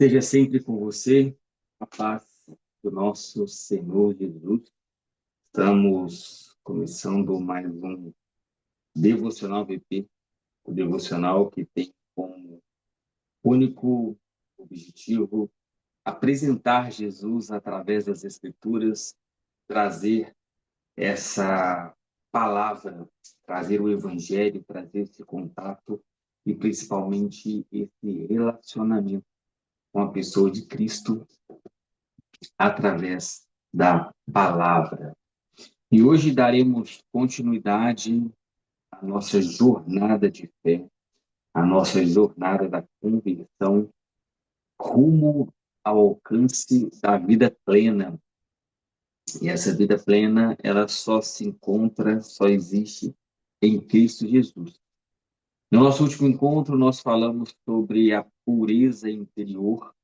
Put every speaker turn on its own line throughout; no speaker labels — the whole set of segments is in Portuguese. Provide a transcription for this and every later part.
Seja sempre com você a paz do nosso Senhor Jesus. Estamos começando mais um Devocional VP, o devocional que tem como único objetivo apresentar Jesus através das Escrituras, trazer essa palavra, trazer o Evangelho, trazer esse contato e principalmente esse relacionamento com a pessoa de Cristo através da palavra. E hoje daremos continuidade à nossa jornada de fé, à nossa jornada da conversão rumo ao alcance da vida plena. E essa vida plena, ela só se encontra, só existe em Cristo Jesus. No nosso último encontro, nós falamos sobre a pureza interior,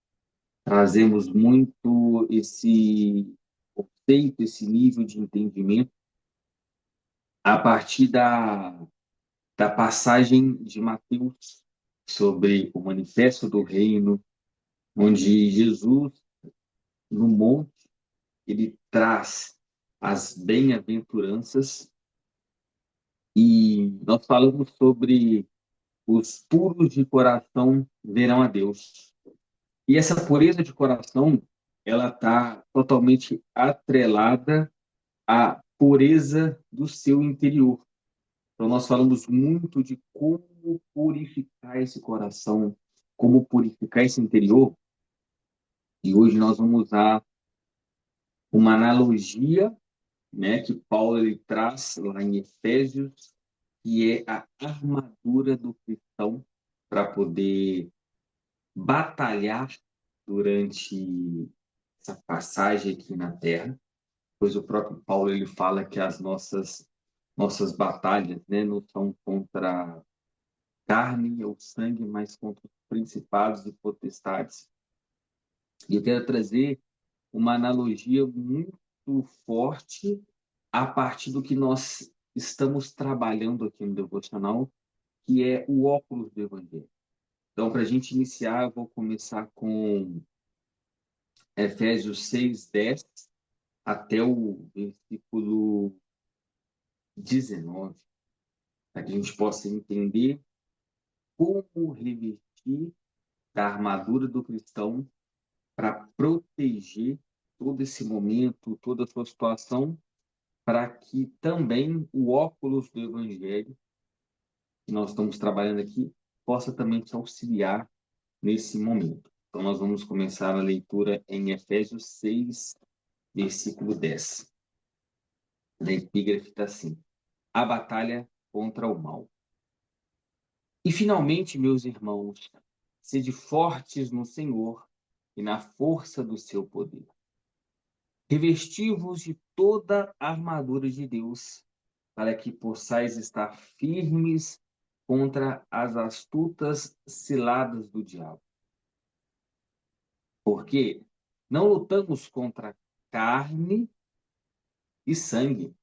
trazemos muito esse conceito, esse nível de entendimento a partir da passagem de Mateus sobre o manifesto do reino, onde Jesus, no monte, ele traz as bem-aventuranças e nós falamos sobre os puros de coração verão a Deus. E essa pureza de coração, ela está totalmente atrelada à pureza do seu interior. Então, nós falamos muito de como purificar esse coração, como purificar esse interior, e hoje nós vamos usar uma analogia, né, que Paulo ele traz lá em Efésios, que é a armadura do cristão para poder batalhar durante essa passagem aqui na Terra, pois o próprio Paulo ele fala que as nossas batalhas, né, não são contra carne ou sangue, mas contra os principados e potestades. E eu quero trazer uma analogia muito forte a partir do que nós estamos trabalhando aqui no Devocional, que é o óculos do Evangelho. Então, para a gente iniciar, eu vou começar com Efésios 6:10 até o versículo 19, para que a gente possa entender como revestir da armadura do cristão para proteger todo esse momento, toda a sua situação, para que também o óculos do Evangelho, que nós estamos trabalhando aqui, possa também te auxiliar nesse momento. Então, nós vamos começar a leitura em Efésios 6, versículo 10. Na epígrafe está assim: a batalha contra o mal. E finalmente, meus irmãos, sede fortes no Senhor e na força do seu poder. Revesti-vos de toda a armadura de Deus, para que possais estar firmes contra as astutas ciladas do diabo. Porque não lutamos contra carne e sangue,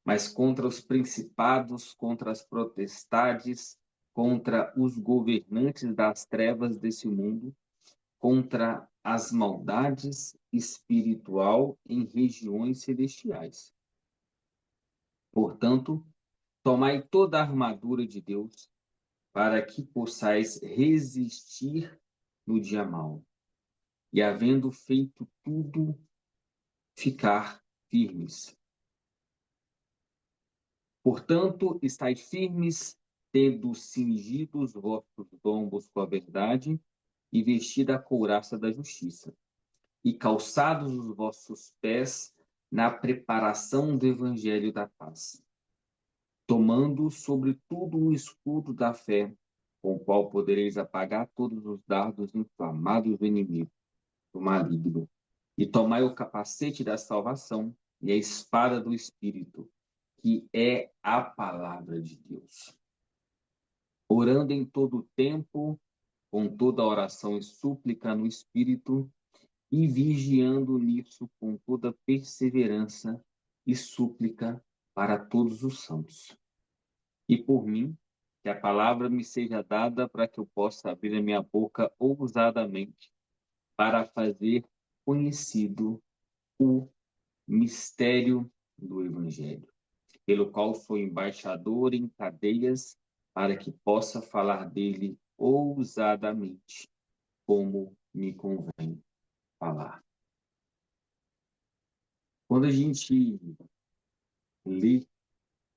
mas contra os principados, contra as potestades, contra os governantes das trevas desse mundo, contra as maldades espiritual em regiões celestiais. Portanto, tomai toda a armadura de Deus, para que possais resistir no dia mau, e havendo feito tudo, ficar firmes. Portanto, estai firmes, tendo cingido os vossos lombos com a verdade, e vestida a couraça da justiça, e calçados os vossos pés na preparação do evangelho da paz, tomando sobretudo o escudo da fé, com o qual podereis apagar todos os dardos inflamados do inimigo, do maligno, e tomai o capacete da salvação e a espada do Espírito, que é a palavra de Deus. Orando em todo o tempo, com toda oração e súplica no Espírito, e vigiando nisso com toda perseverança e súplica para todos os santos. E por mim, que a palavra me seja dada para que eu possa abrir a minha boca ousadamente para fazer conhecido o mistério do Evangelho, pelo qual sou embaixador em cadeias, para que possa falar dele ousadamente, como me convém falar. Quando a gente lê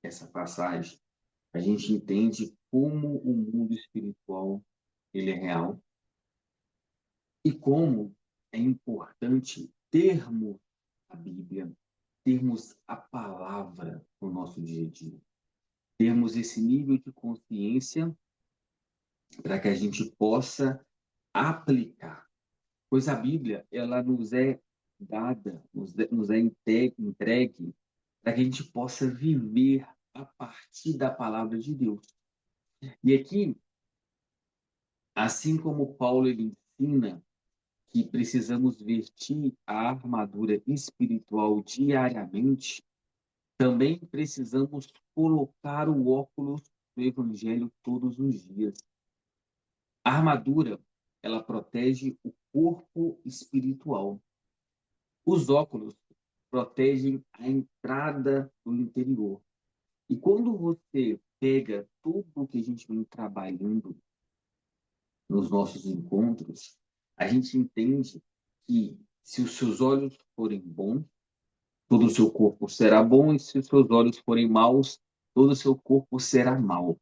essa passagem, a gente entende como o mundo espiritual ele é real e como é importante termos a Bíblia, termos a palavra no nosso dia a dia, termos esse nível de consciência para que a gente possa aplicar. Pois a Bíblia, ela nos é dada, nos é entregue para que a gente possa viver a partir da palavra de Deus. E aqui, assim como Paulo ele ensina que precisamos vestir a armadura espiritual diariamente, também precisamos colocar o óculos do evangelho todos os dias. A armadura, ela protege o corpo espiritual. Os óculos protegem a entrada do interior. E quando você pega tudo o que a gente vem trabalhando nos nossos encontros, a gente entende que se os seus olhos forem bons, todo o seu corpo será bom, e se os seus olhos forem maus, todo o seu corpo será mau.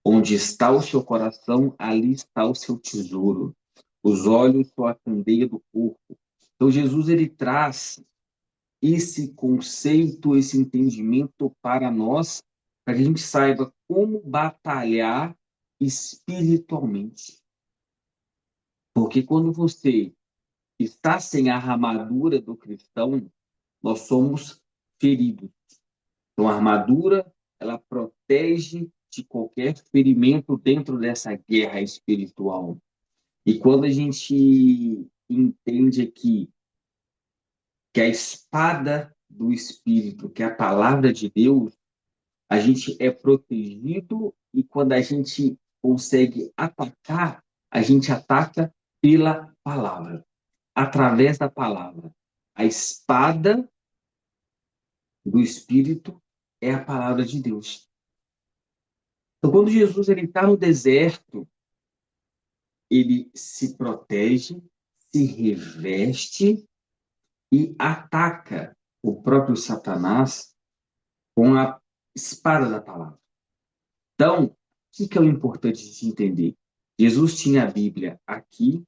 Onde está o seu coração, ali está o seu tesouro. Os olhos são a candeia do corpo. Então, Jesus ele traz esse conceito, esse entendimento para nós, para que a gente saiba como batalhar espiritualmente. Porque quando você está sem a armadura do cristão, nós somos feridos. Então, a armadura, ela protege de qualquer ferimento dentro dessa guerra espiritual. E quando a gente entende aqui que a espada do Espírito, que é a palavra de Deus, a gente é protegido e quando a gente consegue atacar, a gente ataca pela palavra, através da palavra. A espada do Espírito é a palavra de Deus. Então, quando Jesus ele está no deserto, ele se protege, se reveste e ataca o próprio Satanás com a espada da palavra. Então, o que é o importante de entender? Jesus tinha a Bíblia aqui,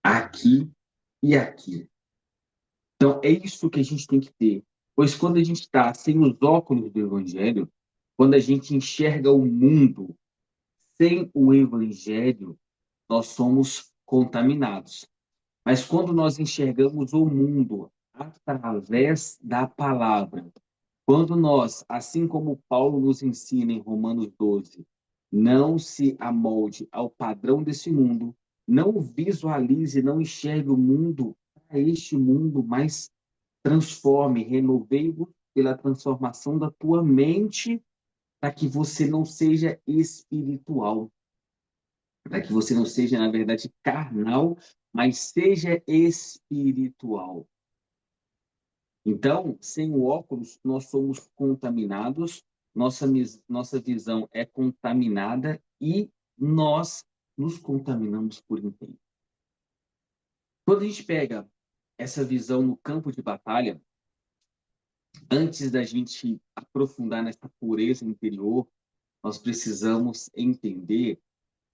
aqui e aqui. Então, é isso que a gente tem que ter. Pois quando a gente está sem os óculos do Evangelho, quando a gente enxerga o mundo sem o Evangelho, nós somos contaminados. Mas quando nós enxergamos o mundo através da palavra, quando nós, assim como Paulo nos ensina em Romanos 12, não se amolde ao padrão desse mundo, não visualize, não enxergue o mundo para este mundo, mas transforme, renovei-o pela transformação da tua mente, para que você não seja espiritual, para que você não seja, na verdade, carnal, mas seja espiritual. Então, sem o óculos, nós somos contaminados, nossa visão é contaminada e nós nos contaminamos por inteiro. Quando a gente pega essa visão no campo de batalha, antes da gente aprofundar nessa pureza interior, nós precisamos entender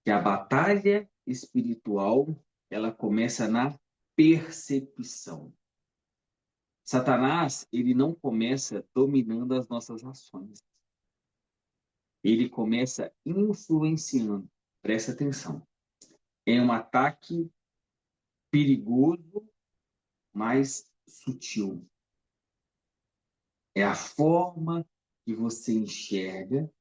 que a batalha espiritual, ela começa na percepção. Satanás, ele não começa dominando as nossas ações. Ele começa influenciando. Presta atenção. É um ataque perigoso, mas sutil. É a forma que você enxerga,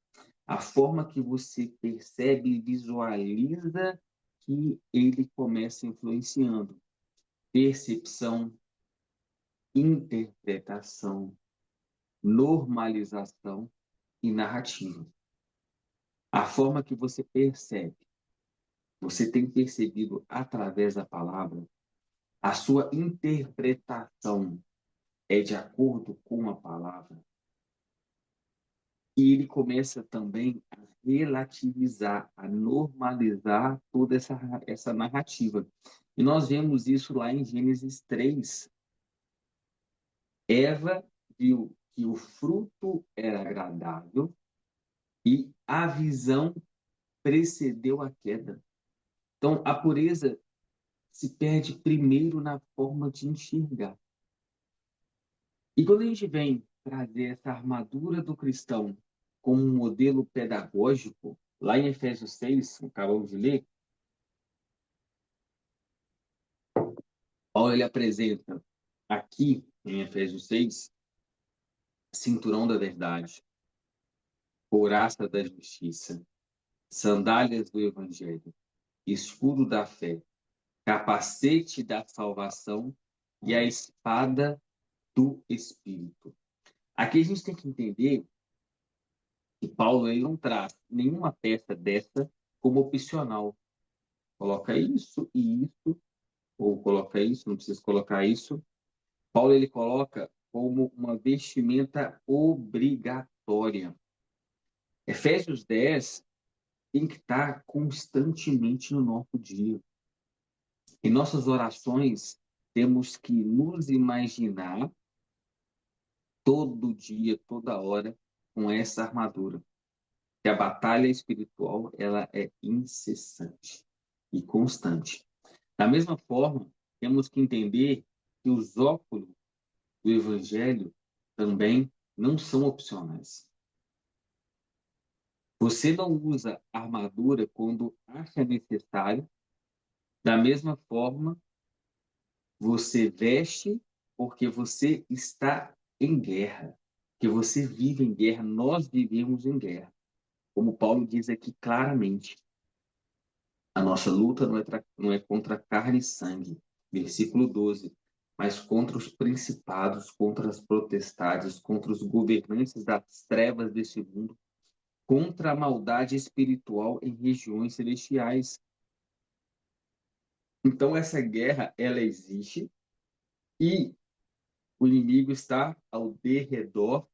a forma que você percebe e visualiza que ele começa influenciando. Percepção, interpretação, normalização e narrativa. A forma que você percebe, Você tem percebido através da palavra? A sua interpretação é de acordo com a palavra? E ele começa também a relativizar, a normalizar toda essa narrativa. E nós vemos isso lá em Gênesis 3. Eva viu que o fruto era agradável e a visão precedeu a queda. Então, a pureza se perde primeiro na forma de enxergar. E quando a gente vem trazer essa armadura do cristão como um modelo pedagógico, lá em Efésios 6, acabamos de ler, Paulo ele apresenta aqui em Efésios 6, cinturão da verdade, couraça da justiça, sandálias do evangelho, escudo da fé, capacete da salvação e a espada do Espírito. Aqui a gente tem que entender que Paulo ele não traz nenhuma peça dessa como opcional. Coloca isso e isso, ou coloca isso, não precisa colocar isso. Paulo ele coloca como uma vestimenta obrigatória. Efésios 10 tem que estar constantemente no nosso dia. Em nossas orações, temos que nos imaginar todo dia, toda hora, com essa armadura. Que a batalha espiritual ela é incessante e constante. Da mesma forma, temos que entender que os óculos do Evangelho também não são opcionais. Você não usa armadura quando acha necessário, da mesma forma, você veste porque você está em guerra, que você vive em guerra, nós vivemos em guerra. Como Paulo diz aqui claramente, a nossa luta não é contra carne e sangue, versículo 12, mas contra os principados, contra as potestades, contra os governantes das trevas deste mundo, contra a maldade espiritual em regiões celestiais. Então essa guerra, ela existe e o inimigo está ao derredor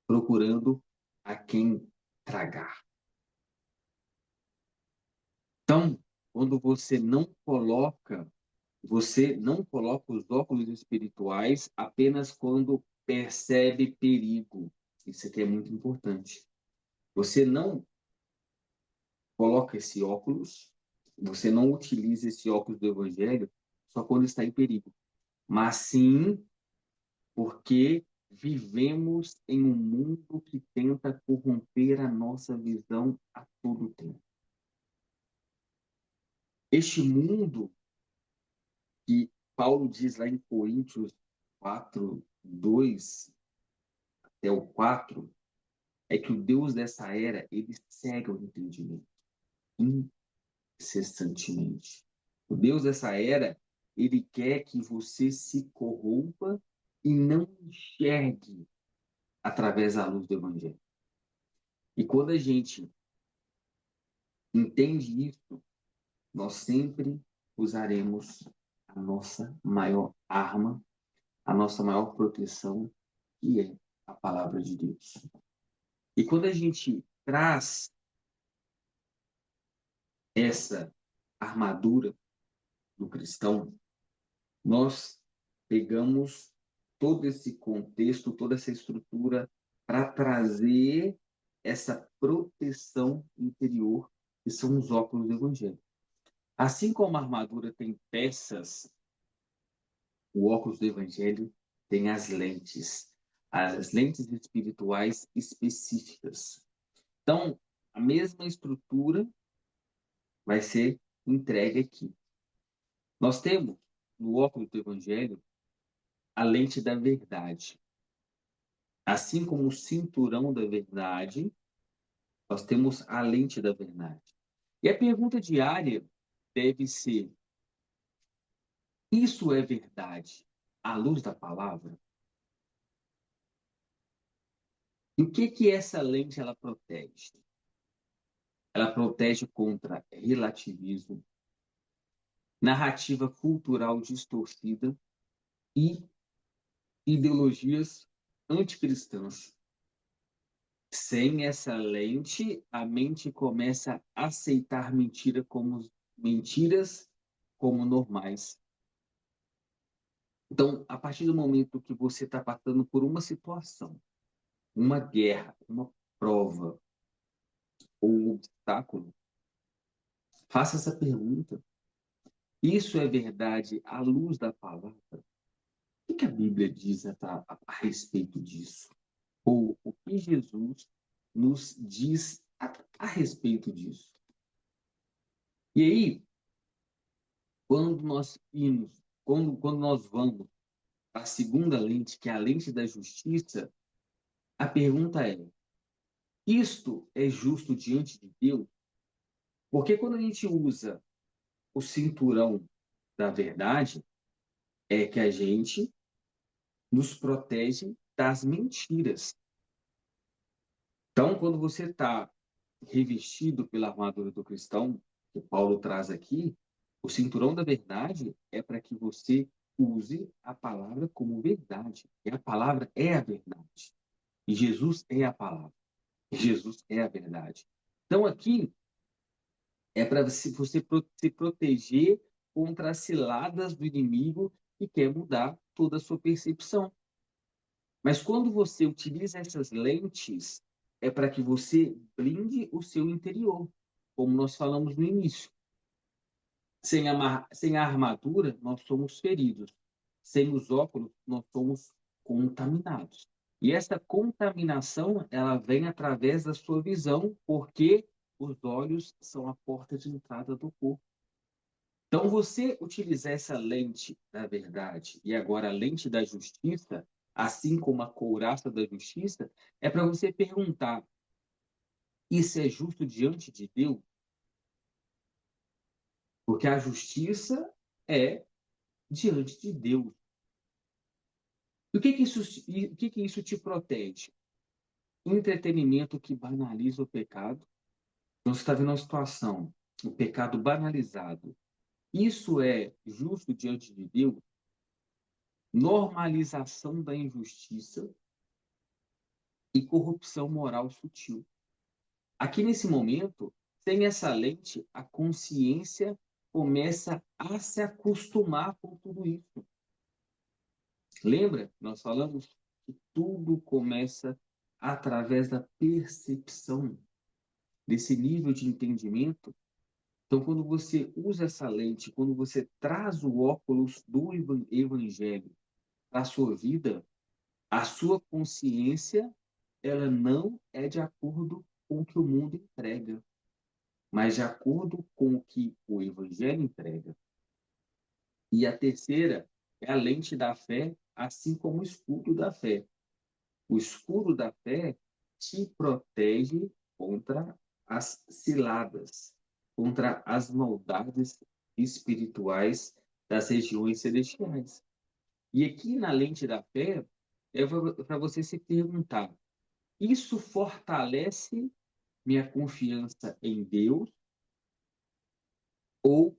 procurando a quem tragar. Então, quando você não coloca os óculos espirituais apenas quando percebe perigo. Isso aqui é muito importante. Você não coloca esse óculos, você não utiliza esse óculos do evangelho só quando está em perigo, mas sim porque vivemos em um mundo que tenta corromper a nossa visão a todo tempo. Este mundo que Paulo diz lá em Coríntios 4:2 até o 4, é que o Deus dessa era, ele cega o entendimento incessantemente. O Deus dessa era, ele quer que você se corrompa e não enxergue através da luz do Evangelho. E quando a gente entende isso, nós sempre usaremos a nossa maior arma, a nossa maior proteção, que é a palavra de Deus. E quando a gente traz essa armadura do cristão, nós pegamos todo esse contexto, toda essa estrutura para trazer essa proteção interior, que são os óculos do Evangelho. Assim como a armadura tem peças, o óculos do Evangelho tem as lentes espirituais específicas. Então, a mesma estrutura vai ser entregue aqui. Nós temos no óculos do Evangelho a lente da verdade. Assim como o cinturão da verdade, nós temos a lente da verdade. E a pergunta diária deve ser: isso é verdade à luz da palavra? E o que que essa lente ela protege? ela protege contra relativismo, narrativa cultural distorcida e ideologias anticristãs. Sem essa lente, a mente começa a aceitar mentiras como normais. Então, a partir do momento que você está passando por uma situação, uma guerra, uma prova ou um obstáculo, faça essa pergunta. Isso é verdade à luz da palavra? O que a Bíblia diz a respeito disso? Ou o que Jesus nos diz a respeito disso? E aí, quando nós vamos para a segunda lente, que é a lente da justiça, a pergunta é: isto é justo diante de Deus? Porque quando a gente usa o cinturão da verdade, é que a gente nos protege das mentiras. Então, quando você está revestido pela armadura do cristão, que Paulo traz aqui, o cinturão da verdade é para que você use a palavra como verdade. E a palavra é a verdade. E Jesus é a palavra. E Jesus é a verdade. Então, aqui é para você se proteger contra as ciladas do inimigo que quer mudar toda a sua percepção. Mas quando você utiliza essas lentes, é para que você blinde o seu interior, como nós falamos no início. Sem a armadura, nós somos feridos. Sem os óculos, nós somos contaminados. E essa contaminação, ela vem através da sua visão, porque os olhos são a porta de entrada do corpo. Então, você utilizar essa lente da verdade e agora a lente da justiça, assim como a couraça da justiça, é para você perguntar: isso é justo diante de Deus? Porque a justiça é diante de Deus. E o que que isso te protege? Entretenimento que banaliza o pecado. Então, você está vendo uma situação, o pecado banalizado. Isso é justo diante de Deus? Normalização da injustiça e corrupção moral sutil. Aqui nesse momento, sem essa lente, a consciência começa a se acostumar com tudo isso. Lembra? Nós falamos que tudo começa através da percepção, desse nível de entendimento. Então, quando você usa essa lente, quando você traz o óculos do evangelho para a sua vida, a sua consciência, ela não é de acordo com o que o mundo entrega, mas de acordo com o que o evangelho entrega. E a terceira é a lente da fé, assim como o escudo da fé. O escudo da fé te protege contra as ciladas, contra as maldades espirituais das regiões celestiais. E aqui na lente da fé, é para você se perguntar: isso fortalece minha confiança em Deus ou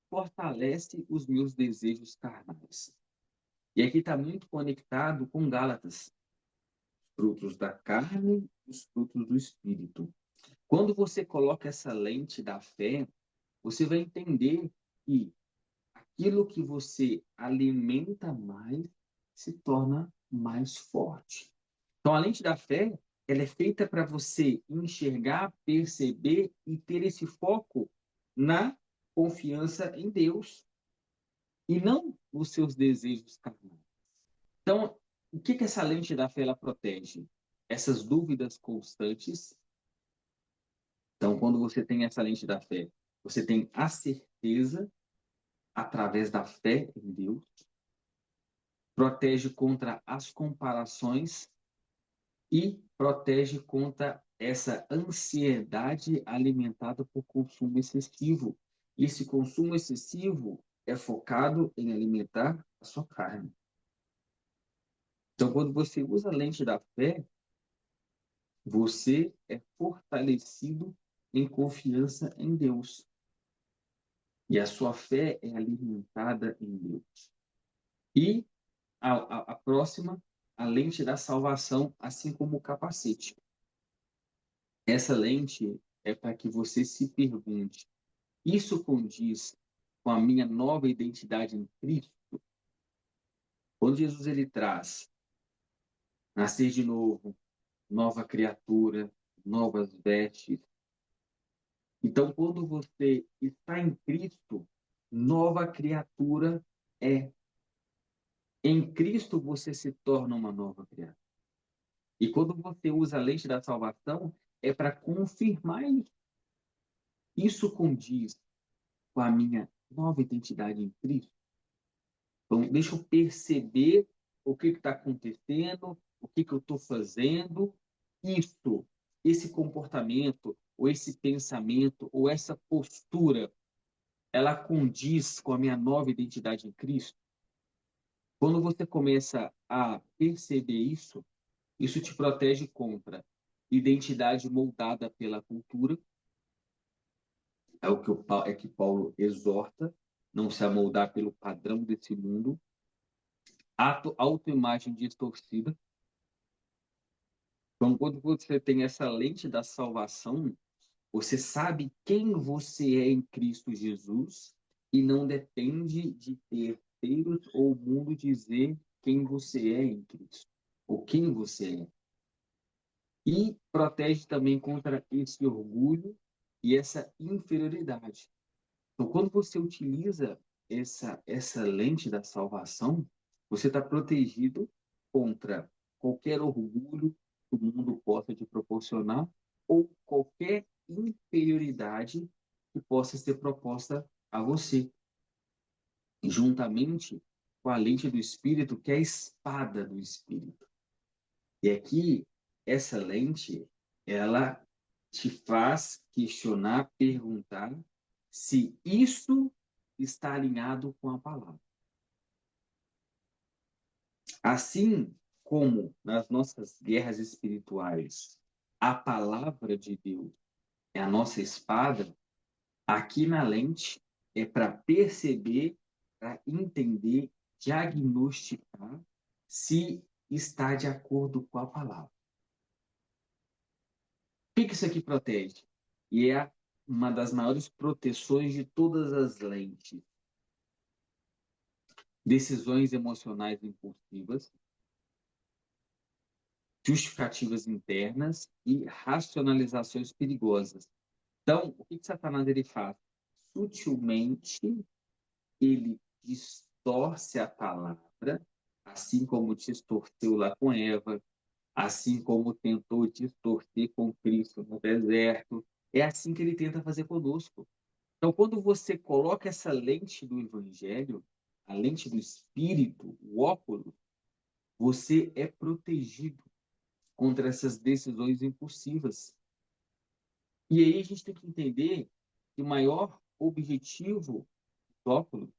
fortalece os meus desejos carnais? E aqui está muito conectado com Gálatas, frutos da carne e os frutos do espírito. Quando você coloca essa lente da fé, você vai entender que aquilo que você alimenta mais se torna mais forte. Então, a lente da fé, ela é feita para você enxergar, perceber e ter esse foco na confiança em Deus e não nos seus desejos carnais. Então, o que essa lente da fé ela protege? Essas dúvidas constantes. Então, quando você tem essa lente da fé, você tem a certeza através da fé em Deus, protege contra as comparações e protege contra essa ansiedade alimentada por consumo excessivo. E esse consumo excessivo é focado em alimentar a sua carne. Então, quando você usa a lente da fé, você é fortalecido em confiança em Deus. E a sua fé é alimentada em Deus. E a próxima, a lente da salvação, assim como o capacete. Essa lente é para que você se pergunte: isso condiz com a minha nova identidade em Cristo? Quando Jesus ele traz nascer de novo, nova criatura, novas vestes. Então, quando você está em Cristo, nova criatura é. Em Cristo você se torna uma nova criatura. E quando você usa a lente da salvação, é para confirmar isso. Isso condiz com a minha nova identidade em Cristo. Então, deixa eu perceber o que está acontecendo, o que eu estou fazendo. Isso, esse comportamento, ou esse pensamento, ou essa postura, ela condiz com a minha nova identidade em Cristo. Quando você começa a perceber isso, isso te protege contra identidade moldada pela cultura, é o que Paulo exorta, não se amoldar pelo padrão desse mundo, autoimagem distorcida. Então, quando você tem essa lente da salvação, você sabe quem você é em Cristo Jesus e não depende de terceiros ou o mundo dizer quem você é em Cristo, ou quem você é. E protege também contra esse orgulho e essa inferioridade. Então, quando você utiliza essa lente da salvação, você está protegido contra qualquer orgulho que o mundo possa te proporcionar ou qualquer inferioridade que possa ser proposta a você, juntamente com a lente do Espírito, que é a espada do Espírito. E aqui, essa lente, ela te faz questionar, perguntar se isso está alinhado com a palavra. Assim como nas nossas guerras espirituais, a palavra de Deus é a nossa espada, aqui na lente é para perceber, para entender, diagnosticar se está de acordo com a palavra. O que isso aqui protege? E é uma das maiores proteções de todas as lentes. Decisões emocionais impulsivas, justificativas internas e racionalizações perigosas. Então, o que Satanás ele faz? Sutilmente, ele distorce a palavra, assim como distorceu lá com Eva, assim como tentou distorcer com Cristo no deserto. É assim que ele tenta fazer conosco. Então, quando você coloca essa lente do Evangelho, a lente do Espírito, o óculos, você é protegido contra essas decisões impulsivas. E aí a gente tem que entender que o maior objetivo do óculos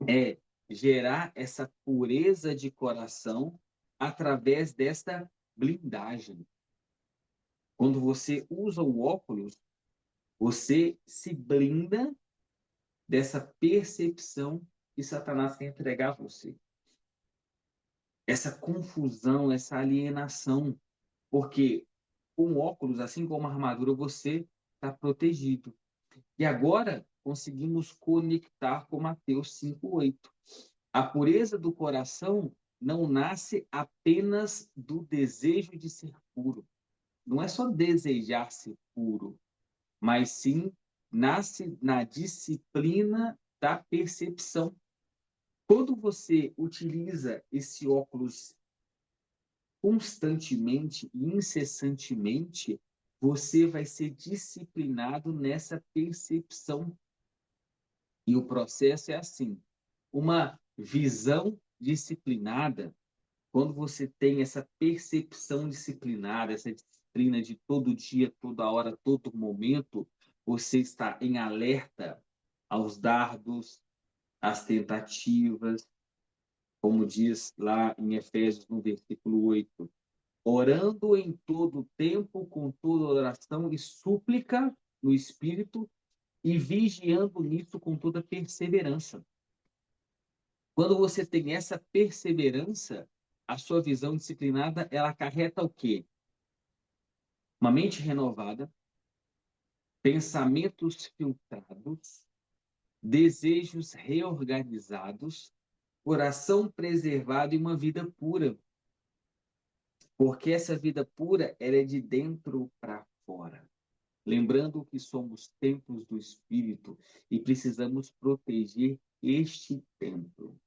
é gerar essa pureza de coração através desta blindagem. Quando você usa o óculos, você se blinda dessa percepção que Satanás quer entregar a você. Essa confusão, essa alienação, porque com óculos, assim como a armadura, você está protegido. E agora conseguimos conectar com Mateus 5:8. A pureza do coração não nasce apenas do desejo de ser puro. Não é só desejar ser puro, mas sim nasce na disciplina da percepção. Quando você utiliza esse óculos constantemente e incessantemente, você vai ser disciplinado nessa percepção. E o processo é assim: uma visão disciplinada, quando você tem essa percepção disciplinada, essa disciplina de todo dia, toda hora, todo momento, você está em alerta aos dardos, às tentativas, como diz lá em Efésios, no versículo 8. orando em todo tempo, com toda oração e súplica no Espírito, e vigiando nisso com toda perseverança. Quando você tem essa perseverança, a sua visão disciplinada, ela acarreta o quê? Uma mente renovada, pensamentos filtrados, desejos reorganizados, coração preservado e uma vida pura. Porque essa vida pura, ela é de dentro para fora. Lembrando que somos templos do Espírito e precisamos proteger este templo,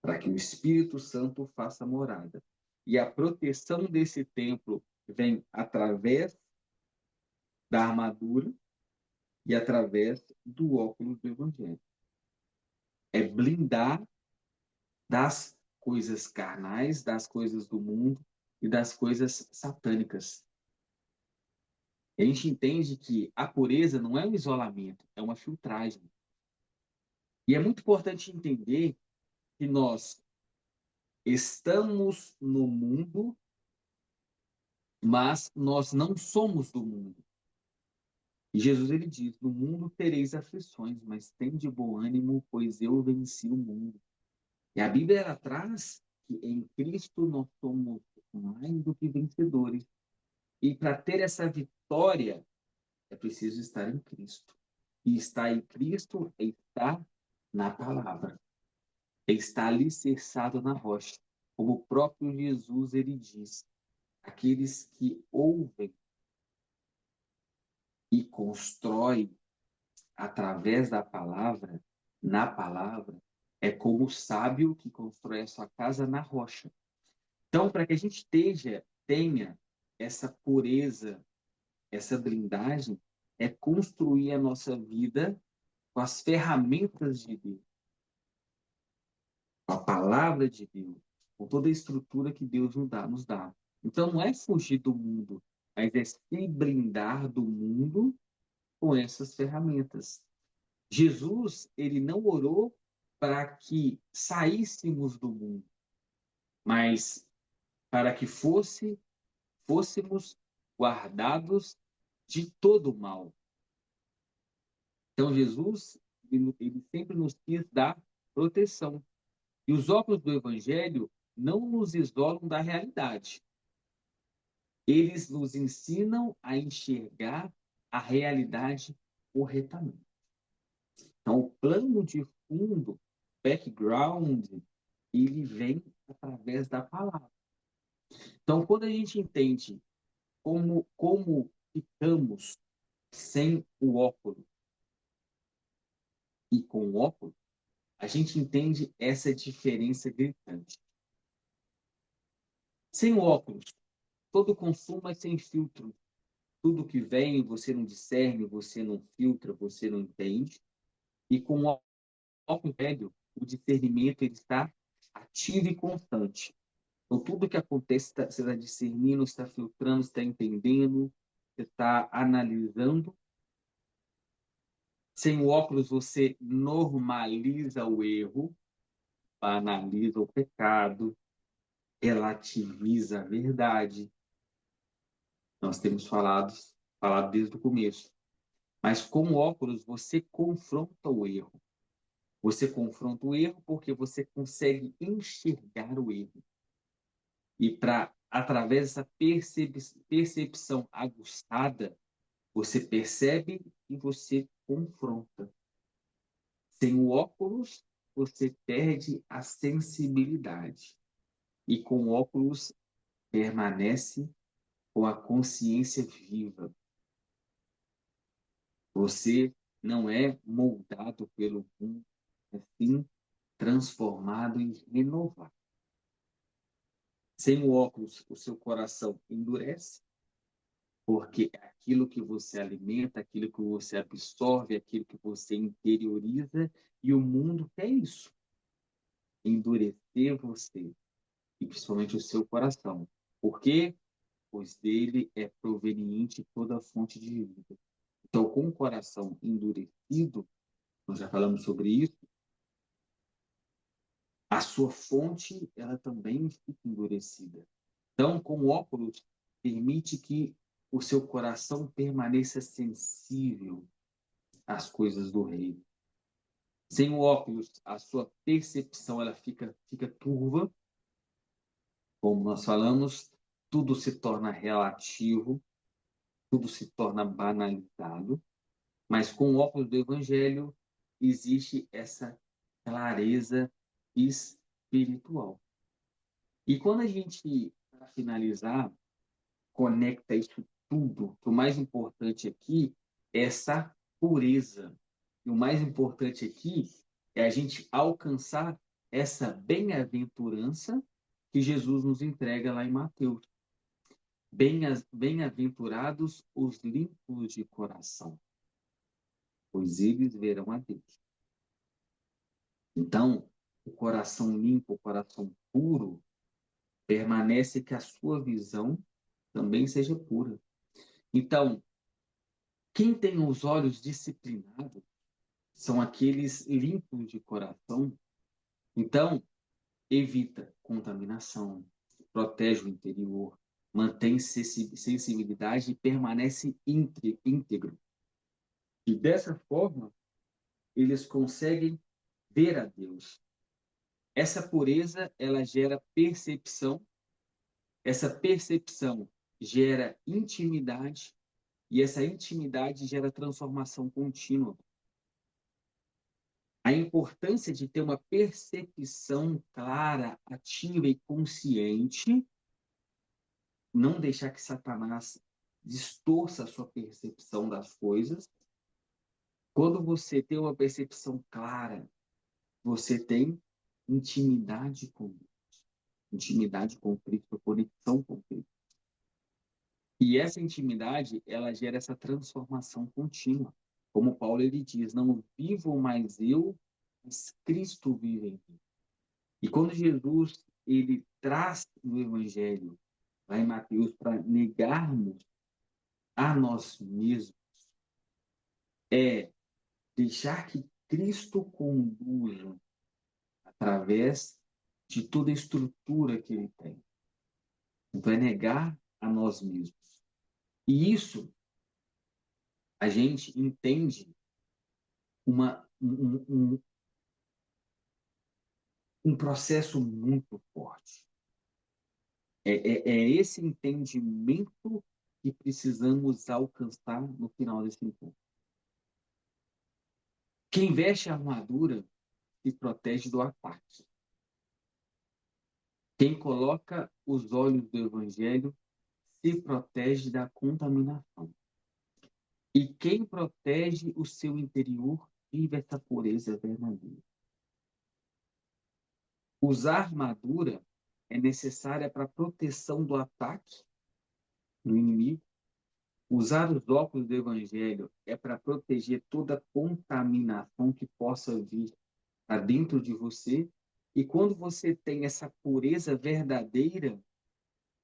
para que o Espírito Santo faça morada. E a proteção desse templo vem através da armadura e através do óculos do Evangelho. É blindar das coisas carnais, das coisas do mundo e das coisas satânicas. A gente entende que a pureza não é um isolamento, é uma filtragem. E é muito importante entender que nós estamos no mundo, mas nós não somos do mundo. E Jesus ele diz: no mundo tereis aflições, mas tende bom ânimo, pois eu venci o mundo. E a Bíblia ela traz que em Cristo nós somos mais do que vencedores. E para ter essa vitória, é preciso estar em Cristo. E estar em Cristo é estar na palavra, é estar alicerçado na rocha. Como o próprio Jesus ele diz: aqueles que ouvem e constroem através da palavra, na palavra, é como o sábio que constrói a sua casa na rocha. Então, para que a gente tenha essa pureza, essa blindagem, é construir a nossa vida com as ferramentas de Deus, com a palavra de Deus, com toda a estrutura que Deus nos dá. Então, não é fugir do mundo, mas é se blindar do mundo com essas ferramentas. Jesus, ele não orou para que saíssemos do mundo, mas para que fôssemos guardados de todo o mal. Então, Jesus, ele sempre nos quis dar proteção. E os óculos do Evangelho não nos isolam da realidade. Eles nos ensinam a enxergar a realidade corretamente. Então, o plano de fundo, background, ele vem através da palavra. Então, quando a gente entende como ficamos sem o óculos e com o óculos, a gente entende essa diferença gritante. Sem o óculos, todo consumo é sem filtro. Tudo que vem, você não discerne, você não filtra, você não entende. E com o óculos velho, o discernimento ele está ativo e constante. Então, tudo que acontece, você está discernindo, está filtrando, está entendendo, você está analisando. Sem o óculos, você normaliza o erro, banaliza o pecado, relativiza a verdade. Nós temos falado desde o começo. Mas com o óculos, você confronta o erro. Você confronta o erro porque você consegue enxergar o erro. E através dessa percepção aguçada, você percebe e você confronta. Sem o óculos, você perde a sensibilidade. E com o óculos, permanece com a consciência viva. Você não é moldado pelo mundo, assim transformado e renovado. Sem o óculos, o seu coração endurece, porque aquilo que você alimenta, aquilo que você absorve, aquilo que você interioriza, e o mundo quer isso, endurecer você, e principalmente o seu coração. Por quê? Pois dele é proveniente toda a fonte de vida. Então, com o coração endurecido, nós já falamos sobre isso, a sua fonte, ela também fica endurecida. Então, com óculos, permite que o seu coração permaneça sensível às coisas do reino. Sem o óculos, a sua percepção ela fica turva. Como nós falamos, tudo se torna relativo, tudo se torna banalizado, mas com o óculos do Evangelho existe essa clareza espiritual. E quando a gente, para finalizar, conecta isso tudo, o mais importante aqui é essa pureza. E o mais importante aqui é a gente alcançar essa bem-aventurança que Jesus nos entrega lá em Mateus. Bem-aventurados os limpos de coração, pois eles verão a Deus. Então, o coração limpo, o coração puro, permanece que a sua visão também seja pura. Então, quem tem os olhos disciplinados são aqueles limpos de coração. Então, evita contaminação, protege o interior, mantém sensibilidade e permanece íntegro. E dessa forma, eles conseguem ver a Deus. Essa pureza, ela gera percepção, essa percepção gera intimidade, e essa intimidade gera transformação contínua. A importância de ter uma percepção clara, ativa e consciente, não deixar que Satanás distorça a sua percepção das coisas. Quando você tem uma percepção clara, você tem intimidade com Deus, intimidade com Cristo, conexão com Cristo. E essa intimidade, ela gera essa transformação contínua. Como Paulo ele diz, não vivo mais eu, mas Cristo vive em mim. E quando Jesus ele traz no Evangelho, lá em Mateus, para negarmos a nós mesmos, é deixar que Cristo conduza através de toda a estrutura que ele tem. Então, é negar a nós mesmos. E isso a gente entende um processo muito forte. É esse entendimento que precisamos alcançar no final desse encontro. Quem veste a armadura se protege do ataque. Quem coloca os olhos do Evangelho se protege da contaminação. E quem protege o seu interior vive essa pureza verdadeira. Usar armadura é necessária para a proteção do ataque do inimigo. Usar os óculos do Evangelho é para proteger toda contaminação que possa vir para dentro de você. E quando você tem essa pureza verdadeira,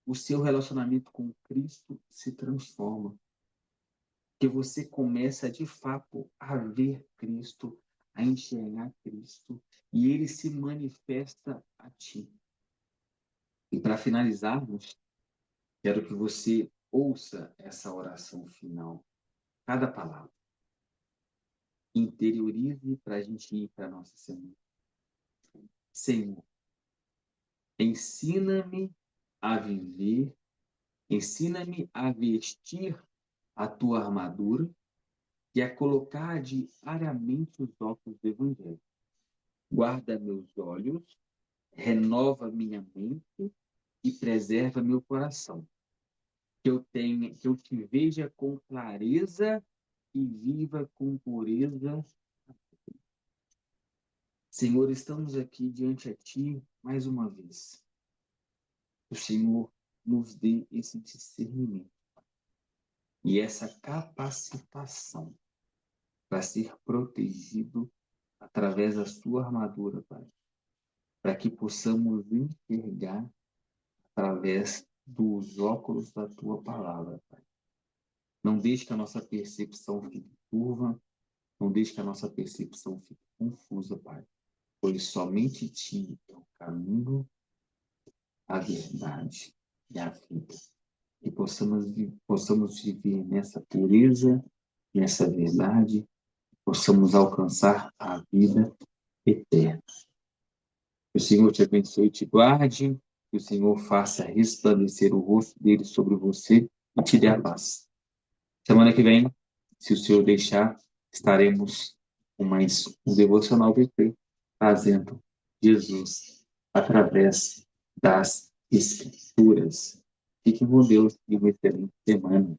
o seu relacionamento com Cristo se transforma. Que você começa de fato a ver Cristo, a enxergar Cristo, e ele se manifesta a ti. E para finalizarmos, quero que você ouça essa oração final, cada palavra. Interiorize para a gente ir para a nossa semana. Senhor, ensina-me a viver, ensina-me a vestir a tua armadura e a colocar diariamente os óculos do Evangelho. Guarda meus olhos, renova minha mente e preserva meu coração. Que eu te veja com clareza e viva com pureza. Senhor, estamos aqui diante de ti mais uma vez. O Senhor nos dê esse discernimento e essa capacitação para ser protegido através da sua armadura, Pai, para que possamos enxergar através dos óculos da tua palavra, Pai. Não deixe que a nossa percepção fique turva, não deixe que a nossa percepção fique confusa, Pai, pois somente Ti é o caminho, a verdade e a vida. Que possamos viver nessa pureza, nessa verdade, possamos alcançar a vida eterna. Que o Senhor te abençoe e te guarde, que o Senhor faça resplandecer o rosto dele sobre você e te dê a paz. Semana que vem, se o Senhor deixar, estaremos com mais um devocional VT, trazendo Jesus através das Escrituras. Fiquem com Deus e uma excelente semana.